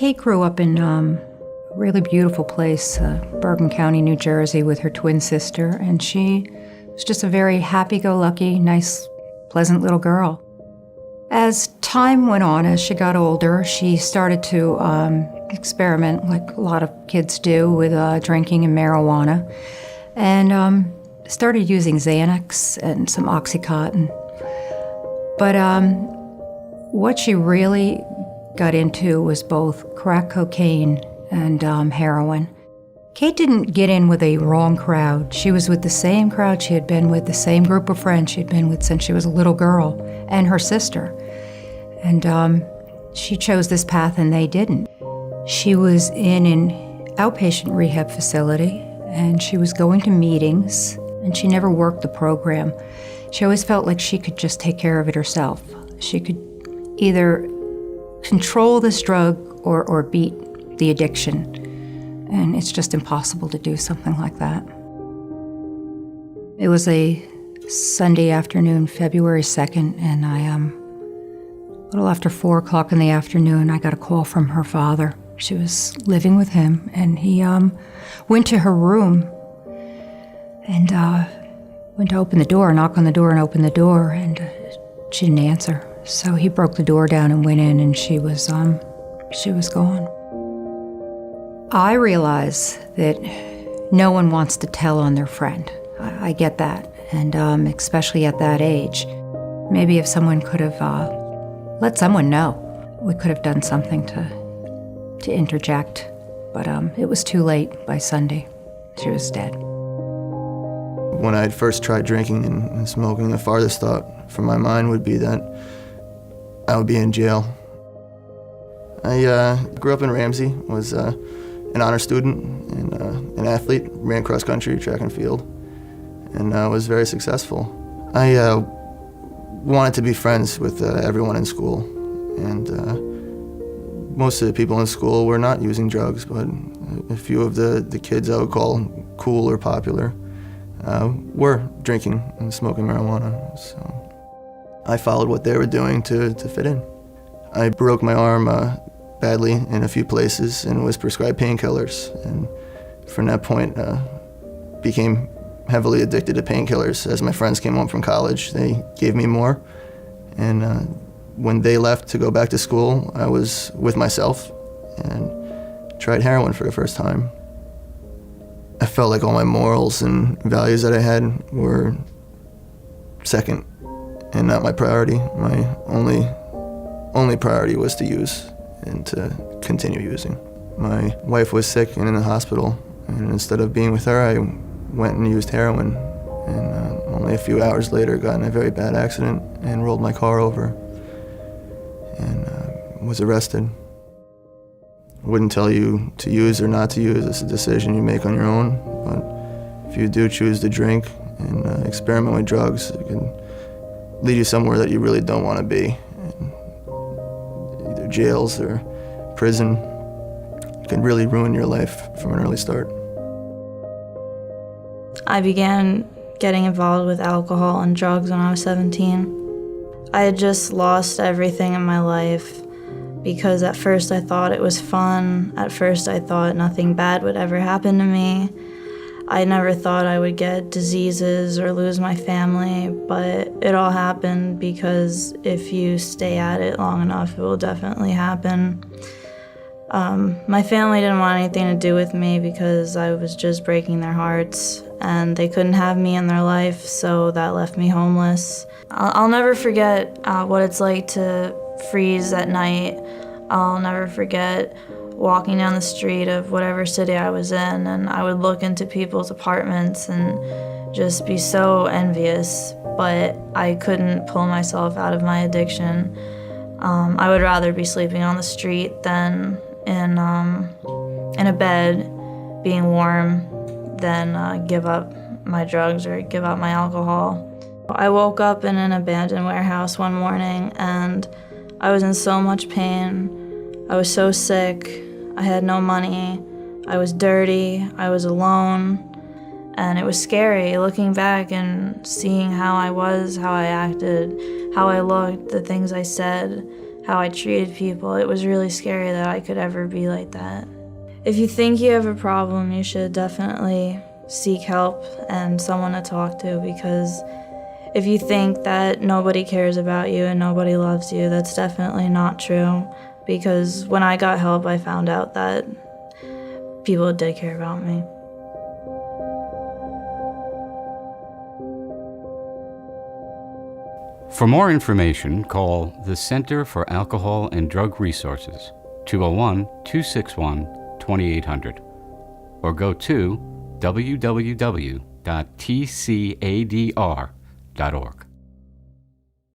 Kate grew up in a really beautiful place, Bergen County, New Jersey, with her twin sister, and she was just a very happy-go-lucky, nice, pleasant little girl. As time went on, as she got older, she started to experiment, like a lot of kids do, with drinking and marijuana, and started using Xanax and some Oxycontin. But what she really got into was both crack cocaine and heroin. Kate didn't get in with a wrong crowd. She was with the same crowd she had been with, the same group of friends she'd been with since she was a little girl, and her sister. And she chose this path and they didn't. She was in an outpatient rehab facility, and she was going to meetings, and she never worked the program. She always felt like she could just take care of it herself. She could either control this drug or beat the addiction. And it's just impossible to do something like that. It was a Sunday afternoon, February 2nd, and a little after 4 o'clock in the afternoon, I got a call from her father. She was living with him, and he went to her room and went to open the door, knock on the door and open the door, and she didn't answer. So he broke the door down and went in, and she was gone. I realize that no one wants to tell on their friend. I get that, and especially at that age. Maybe if someone could have let someone know, we could have done something to interject, but it was too late by Sunday. She was dead. When I had first tried drinking and smoking, the farthest thought from my mind would be that I would be in jail. I grew up in Ramsey, was an honor student and an athlete, ran cross country, track and field, and was very successful. I wanted to be friends with everyone in school, and most of the people in school were not using drugs, but a few of the kids I would call cool or popular were drinking and smoking marijuana. So I followed what they were doing to fit in. I broke my arm badly in a few places and was prescribed painkillers, and from that point became heavily addicted to painkillers. As my friends came home from college, they gave me more, and when they left to go back to school, I was with myself and tried heroin for the first time. I felt like all my morals and values that I had were second and not my priority. My only priority was to use and to continue using. My wife was sick and in the hospital, and instead of being with her, I went and used heroin, and only a few hours later got in a very bad accident and rolled my car over and was arrested. I wouldn't tell you to use or not to use. It's a decision you make on your own, but if you do choose to drink and experiment with drugs, it can lead you somewhere that you really don't want to be. Either jails or prison. It can really ruin your life from an early start. I began getting involved with alcohol and drugs when I was 17. I had just lost everything in my life because at first I thought it was fun. At first I thought nothing bad would ever happen to me. I never thought I would get diseases or lose my family, but it all happened because if you stay at it long enough, it will definitely happen. My family didn't want anything to do with me because I was just breaking their hearts, and they couldn't have me in their life, so that left me homeless. I'll never forget what it's like to freeze at night. I'll never forget walking down the street of whatever city I was in, and I would look into people's apartments and just be so envious, but I couldn't pull myself out of my addiction. I would rather be sleeping on the street than in a bed, being warm, than give up my drugs or give up my alcohol. I woke up in an abandoned warehouse one morning, and I was in so much pain. I was so sick. I had no money. I was dirty. I was alone. And it was scary looking back and seeing how I was, how I acted, how I looked, the things I said, how I treated people. It was really scary that I could ever be like that. If you think you have a problem, you should definitely seek help and someone to talk to, because if you think that nobody cares about you and nobody loves you, that's definitely not true. Because when I got help, I found out that people did care about me. For more information, call the Center for Alcohol and Drug Resources, 201-261-2800, or go to www.tcadr.org.